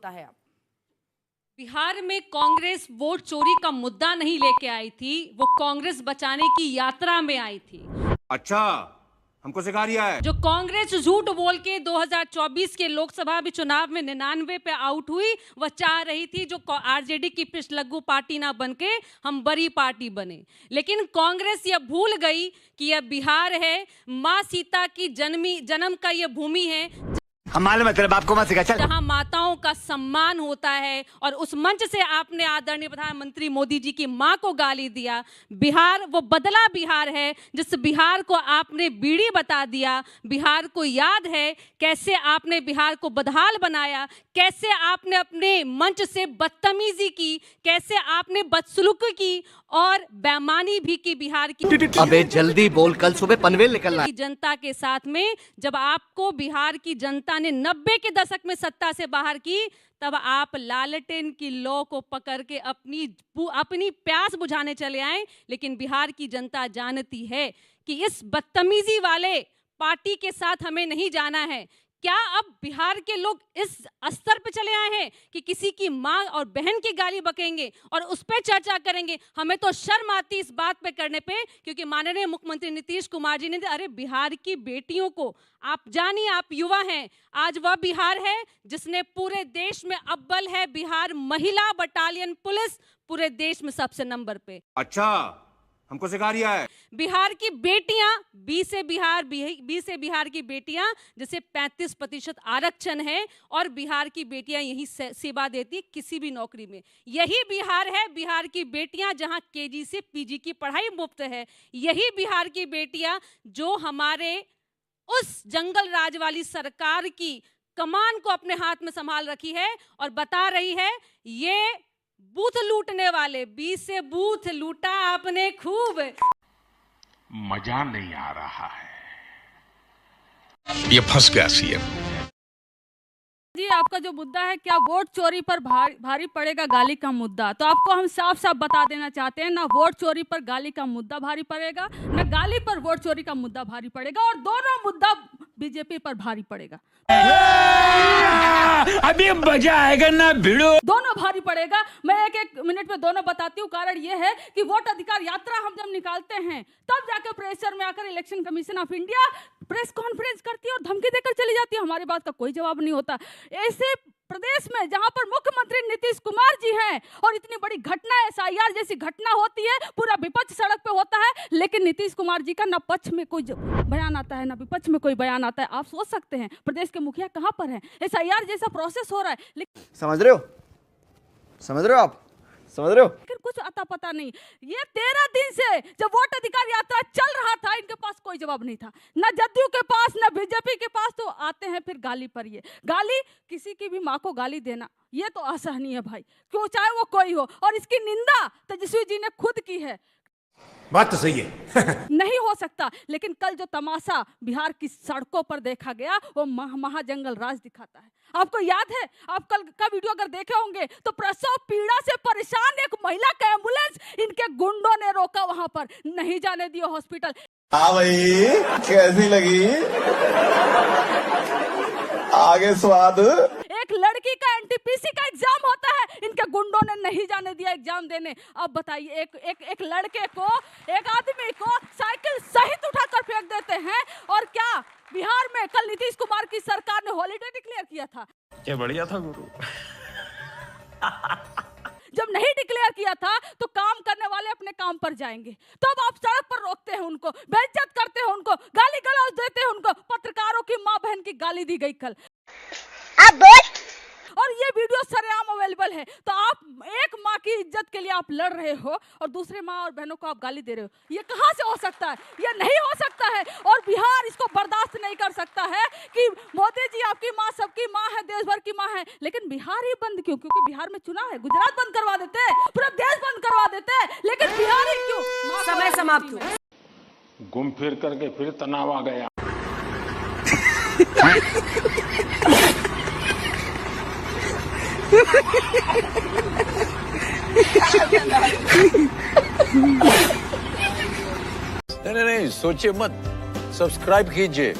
होता है। अब बिहार में कांग्रेस वोट चोरी का मुद्दा नहीं लेके आई थी, वो कांग्रेस बचाने की यात्रा में आई थी। अच्छा, हमको सिखा रिया है। जो कांग्रेस झूठ बोल के 2024 के लोकसभा भी चुनाव में 99 पे आउट हुई, वह चाह रही थी जो आरजेडी की पिछलग्गू पार्टी ना बनके हम बड़ी पार्टी बने। लेकिन कांग्रेस यह भूल गई कि यह बिहार है, माँ सीता की जन्म का यह भूमि है मतलब आपको मत सिखा, चल। जहां माताओं का सम्मान होता है। और उस मंच से आपने आदरणीय प्रधानमंत्री मोदी जी की मां को गाली दिया। बिहार वो बदला बिहार है जिस बिहार को आपने बीड़ी बता दिया। बिहार को याद है कैसे आपने बिहार को बदहाल बनाया, कैसे आपने अपने मंच से बदतमीजी की, कैसे आपने बदसलूकी की और बेईमानी भी की बिहार की। अबे जल्दी बोल, कल सुबह पनवेल निकलना है। जनता के साथ में जब आपको बिहार की जनता ने 90 के दशक में सत्ता से बाहर की, तब आप लालटेन की लौ को पकड़ के अपनी प्यास बुझाने चले आए। लेकिन बिहार की जनता जानती है कि इस बदतमीजी वाले पार्टी के साथ हमें नहीं जाना है। क्या अब बिहार के लोग इस स्तर पे चले आए हैं कि किसी की माँ और बहन की गाली बकेंगे और उस पर चर्चा करेंगे? हमें तो शर्म आती इस बात पे करने पे, क्योंकि माननीय मुख्यमंत्री नीतीश कुमार जी ने अरे बिहार की बेटियों को आप जानिए, आप युवा हैं, आज वह बिहार है जिसने पूरे देश में अव्वल है। बिहार महिला बटालियन पुलिस पूरे देश में सबसे नंबर पे। अच्छा, हमको सिखा रिया है। बिहार की बेटियां 20 से बिहार की बेटियां जैसे 35% आरक्षण है और बिहार की बेटियां यही सेवा देती किसी भी नौकरी में। यही बिहार है, बिहार की बेटियां जहां केजी से पीजी की पढ़ाई मुफ्त है। यही बिहार की बेटियां जो हमारे उस जंगल राज वाली सरकार की कमान को अपने हाथ में संभाल रखी है और बता रही है ये बूथ लूटने वाले 20 से बूथ लूटा आपने खूब। मजा नहीं आ रहा है। ये फंस गया सीएम जी। आपका जो मुद्दा है क्या वोट चोरी पर भारी पड़ेगा गाली का मुद्दा, तो आपको हम साफ साफ बता देना चाहते हैं, ना वोट चोरी पर गाली का मुद्दा भारी पड़ेगा, ना गाली पर वोट चोरी का मुद्दा भारी पड़ेगा, और दोनों मुद्दा बीजेपी पर भारी पड़ेगा। अभी मजा आएगा ना भिड़ो। दोनों भारी पड़ेगा। मैं एक मिनट में दोनों बताती हूँ। कारण ये है कि वोट अधिकार यात्रा हम जब निकालते हैं तब जाकर प्रेशर में आकर election commission of India press conference करती है और धमकी देकर चली जाती है। हमारी बात का कोई जवाब नहीं होता। ऐसे प्रदेश में जहां पर मुख्यमंत्री नीतीश कुमार जी हैं और इतनी बड़ी घटना एसआईआर जैसी घटना होती है, पूरा विपक्ष सड़क पे होता है, लेकिन नीतीश कुमार जी का ना पक्ष में कोई बयान आता है ना विपक्ष में कोई बयान आता है। आप सोच सकते हैं प्रदेश के मुखिया कहां पर हैं? एसआईआर जैसा प्रोसेस हो रहा है, लेकिन समझ रहे हो आप समझ रहे हो? लेकिन कुछ अता पता नहीं। ये 13 दिन से जब वोट अधिकार यात्रा चल रहा था, इनके पास कोई जवाब नहीं था, ना जदयू के पास ना बीजेपी के पास। तो आते हैं फिर गाली पर। ये गाली, किसी की भी माँ को गाली देना ये तो असहनीय है भाई, क्यों चाहे वो कोई हो। और इसकी निंदा तेजस्वी जी ने खुद की है। बात तो सही है। नहीं हो सकता। लेकिन कल जो तमाशा बिहार की सड़कों पर देखा गया वो महाजंगल राज दिखाता है। आपको याद है, आप कल का वीडियो अगर देखे होंगे तो प्रसव पीड़ा से परेशान एक महिला का एम्बुलेंस इनके गुंडों ने रोका, वहां पर नहीं जाने दिया हॉस्पिटल। हाँ भाई, कैसी लगी आगे स्वाद? एक लड़की का एनटीपीसी का एग्जाम होता है, इनके गुंडों ने नहीं जाने दिया एग्जाम देने। अब बताइए, एक लड़के को, एक आदमी को साइकिल सहित उठाकर फेंक देते हैं। और क्या बिहार में कल नीतीश कुमार की सरकार ने हॉलीडे डिक्लेयर किया था? क्या बढ़िया था गुरु। जब नहीं डिक्लेयर किया था तो काम करने वाले अपने काम पर जाएंगे, तब आप सड़क पर रोकते हैं उनको, बेइज्जत करते हैं उनको, गाली गलौज देते हैं उनको। पत्रकारों की माँ बहन की गाली दी गई कल। अब बोल। और ये वीडियो सरेआम अवेलेबल है। तो आप एक माँ की इज्जत के लिए आप लड़ रहे हो और दूसरे माँ और बहनों को आप गाली दे रहे हो। ये कहाँ से हो सकता है? ये नहीं हो सकता है। और बिहार इसको बर्दाश्त नहीं कर सकता है कि मोदी जी आपकी माँ सबकी माँ है, देश भर की माँ है, लेकिन बिहार ही बंद क्यों? क्योंकि बिहार में चुनाव है। गुजरात बंद करवा देते, पूरा देश बंद करवा देते, लेकिन बिहार ही क्यों? समय समाप्त। घूम फिर करके फिर तनाव आ गया। नहीं, सोचिए मत, सब्सक्राइब कीजिए।